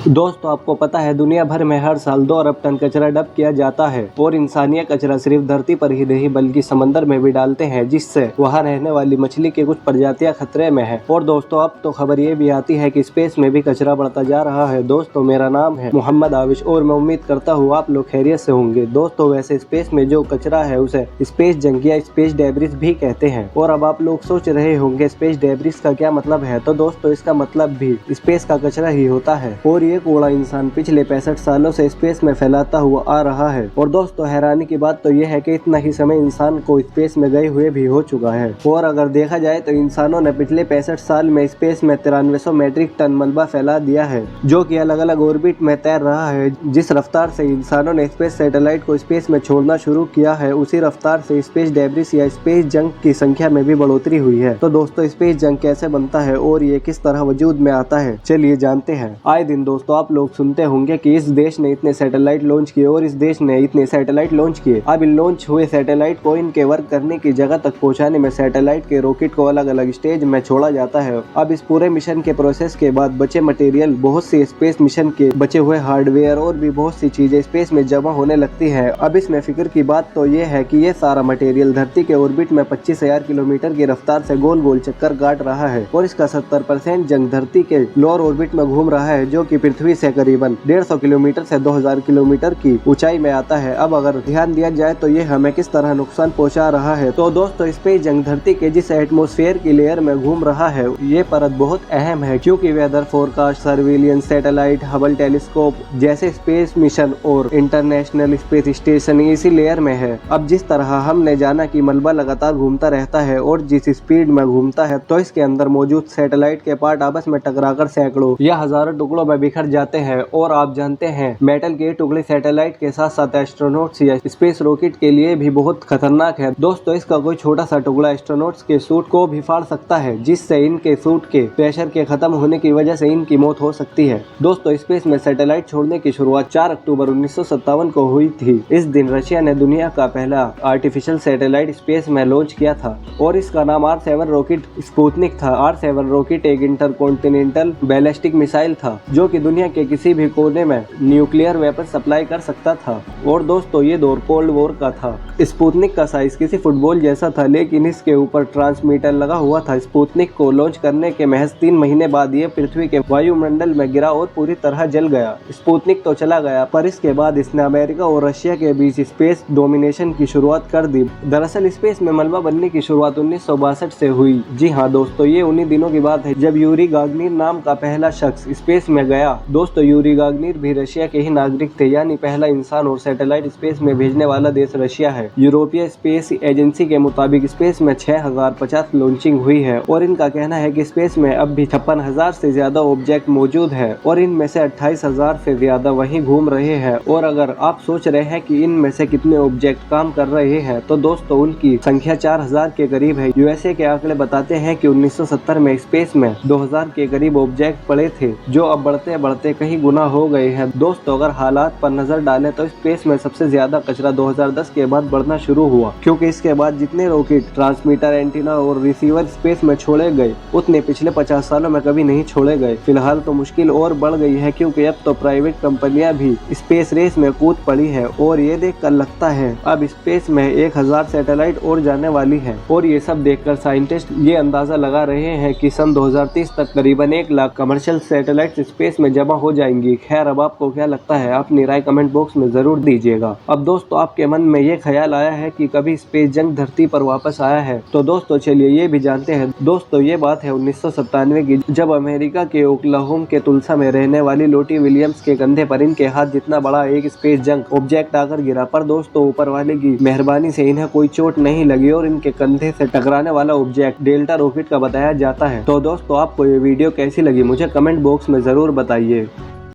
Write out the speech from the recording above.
दोस्तों आपको पता है दुनिया भर में हर साल 2 अरब टन कचरा डंप किया जाता है और इंसान ये कचरा सिर्फ धरती पर ही नहीं बल्कि समंदर में भी डालते हैं, जिससे वहां रहने वाली मछली की कुछ प्रजातियां खतरे में है। और दोस्तों अब तो खबर ये भी आती है कि स्पेस में भी कचरा बढ़ता जा रहा है। दोस्तों मेरा नाम है मोहम्मद आविश और मैं उम्मीद करता हूँ आप लोग खैरियत से होंगे। दोस्तों वैसे स्पेस में जो कचरा है उसे स्पेस जंक या स्पेस डेब्रिस भी कहते हैं। और अब आप लोग सोच रहे होंगे स्पेस डेब्रिस का क्या मतलब है, तो दोस्तों इसका मतलब भी स्पेस का कचरा ही होता है और ये कूड़ा इंसान पिछले 65 सालों से स्पेस में फैलाता हुआ आ रहा है। और दोस्तों हैरानी की बात तो यह है कि इतना ही समय इंसान को स्पेस में गए हुए भी हो चुका है। और अगर देखा जाए तो इंसानों ने पिछले 65 साल में स्पेस में 9300 मैट्रिक टन मलबा फैला दिया है, जो कि अलग अलग ऑर्बिट में तैर रहा है। जिस रफ्तार से इंसानों ने स्पेस सैटेलाइट को स्पेस में छोड़ना शुरू किया है, उसी रफ्तार से स्पेस डेब्रिस या स्पेस जंक की संख्या में भी बढ़ोतरी हुई है। तो दोस्तों स्पेस जंक कैसे बनता है और ये किस तरह वजूद में आता है, चलिए जानते हैं। आए दिन दोस्तों आप लोग सुनते होंगे कि इस देश ने इतने सैटेलाइट लॉन्च किए और इस देश ने इतने सैटेलाइट लॉन्च किए। अब इन लॉन्च हुए सैटेलाइट को इनके वर्क करने की जगह तक पहुंचाने में सैटेलाइट के रॉकेट को अलग अलग स्टेज में छोड़ा जाता है। अब इस पूरे मिशन के प्रोसेस के बाद बचे मटेरियल, बहुत सी स्पेस मिशन के बचे हुए हार्डवेयर और भी बहुत सी चीजें स्पेस में जमा होने लगती है। अब इसमें फिक्र की बात तो ये है कि ये सारा मटेरियल धरती के ऑर्बिट में 25,000 किलोमीटर की रफ्तार से गोल गोल चक्कर काट रहा है और इसका 70% जंग धरती के लोअर ऑर्बिट में घूम रहा है, जो कि पृथ्वी से करीबन 150 किलोमीटर से 2000 किलोमीटर की ऊंचाई में आता है। अब अगर ध्यान दिया जाए तो ये हमें किस तरह नुकसान पहुंचा रहा है, तो दोस्तों स्पेस जंक धरती के जिस एटमॉस्फेयर की लेयर में घूम रहा है ये परत बहुत अहम है, क्योंकि weather forecast, surveillance satellite, Hubble telescope जैसे स्पेस मिशन और इंटरनेशनल स्पेस स्टेशन इसी लेयर में है। अब जिस तरह हमने जाना कि मलबा लगातार घूमता रहता है और जिस स्पीड में घूमता है, तो इसके अंदर मौजूद सैटेलाइट के पार्ट आपस में टकराकर सैकड़ों या हजारों टुकड़ों में बिखर जाते हैं। और आप जानते हैं मेटल के टुकड़े सैटेलाइट के साथ साथ एस्ट्रोनॉट्स या स्पेस रॉकेट के लिए भी बहुत खतरनाक है। दोस्तों इसका कोई छोटा सा टुकड़ा एस्ट्रोनॉट्स के सूट को भी फाड़ सकता है, जिससे इनके सूट के प्रेशर के खत्म होने की वजह से इनकी मौत हो सकती है। दोस्तों स्पेस में सैटेलाइट छोड़ने की शुरुआत 4 अक्टूबर 1957 को हुई थी। इस दिन रशिया ने दुनिया का पहला आर्टिफिशियल सैटेलाइट स्पेस में लॉन्च किया था और इसका नाम R7 रॉकेट स्पुतनिक था। R7 रॉकेट एक इंटरकॉन्टिनेंटल बैलिस्टिक मिसाइल था, जो कि दुनिया के किसी भी कोने में न्यूक्लियर वेपन सप्लाई कर सकता था। और दोस्तों ये दौर कोल्ड वॉर का था। स्पुतनिक का साइज किसी फुटबॉल जैसा था, लेकिन इसके ऊपर ट्रांसमीटर लगा हुआ था। स्पुतनिक को लॉन्च करने के महज 3 महीने बाद ये पृथ्वी के वायुमंडल में गिरा और पूरी तरह जल गया। स्पुतनिक तो चला गया, पर इसके बाद इसने अमेरिका और रशिया के बीच स्पेस डोमिनेशन की शुरुआत कर दी। दरअसल स्पेस में मलबा बनने की शुरुआत 1962 से हुई। जी हाँ दोस्तों, ये उन्हीं दिनों की बात है जब यूरी गागनिर नाम का पहला शख्स स्पेस में गया। दोस्तों यूरी गागनिर भी रशिया के ही नागरिक थे, यानी पहला इंसान और सैटेलाइट स्पेस में भेजने वाला देश रशिया है। यूरोपीय स्पेस एजेंसी के मुताबिक स्पेस में 6050 लॉन्चिंग हुई है और इनका कहना है कि स्पेस में अब भी 56,000 से ज्यादा ऑब्जेक्ट मौजूद है और इनमें से 28,000 से ज्यादा वहीं घूम रहे हैं। और अगर आप सोच रहे हैं कि इनमें से कितने ऑब्जेक्ट काम कर रहे हैं, तो दोस्तों उनकी संख्या 4000 के करीब है। यूएसए के आंकड़े बताते हैं कि 1970 में स्पेस में 2000 के करीब ऑब्जेक्ट पड़े थे, जो अब बढ़ते बढ़ते कहीं गुना हो गए हैं। दोस्तों अगर हालात पर नजर डालें तो स्पेस में सबसे ज्यादा कचरा 2010 के बाद बढ़ना शुरू हुआ, क्योंकि इसके बाद जितने रॉकेट, ट्रांसमीटर, एंटीना और रिसीवर स्पेस में छोड़े गए उतने पिछले 50 सालों में कभी नहीं छोड़े गए। फिलहाल तो मुश्किल और बढ़ गई है, क्योंकि अब तो प्राइवेट कंपनियां भी स्पेस रेस में कूद पड़ी है और ये देखकर लगता है अब स्पेस में 1000 सैटेलाइट और जाने वाली है। और ये सब देखकर साइंटिस्ट ये अंदाजा लगा रहे हैं कि सन 2030 तक करीबन 1 लाख कमर्शियल सैटेलाइट स्पेस में जमा हो जाएंगी। खैर अब आपको क्या लगता है, अपनी राय कमेंट बॉक्स में जरूर दीजिएगा। अब दोस्तों आपके मन में ये ख्याल आया है कि कभी स्पेस जंक धरती पर वापस आया है, तो दोस्तों चलिए ये भी जानते हैं। दोस्तों ये बात है 1997 की, जब अमेरिका के ओक्लाहोमा के तुल्सा में रहने वाली लोटी विलियम्स के कंधे पर इनके हाथ जितना बड़ा एक स्पेस जंक ऑब्जेक्ट आकर गिरा। पर दोस्तों ऊपर वाले की मेहरबानी से इन्हें कोई चोट नहीं लगी और इनके कंधे से टकराने वाला ऑब्जेक्ट डेल्टा रॉकेट का बताया जाता है। तो दोस्तों आपको ये वीडियो कैसी लगी मुझे कमेंट बॉक्स में जरूर बताइए।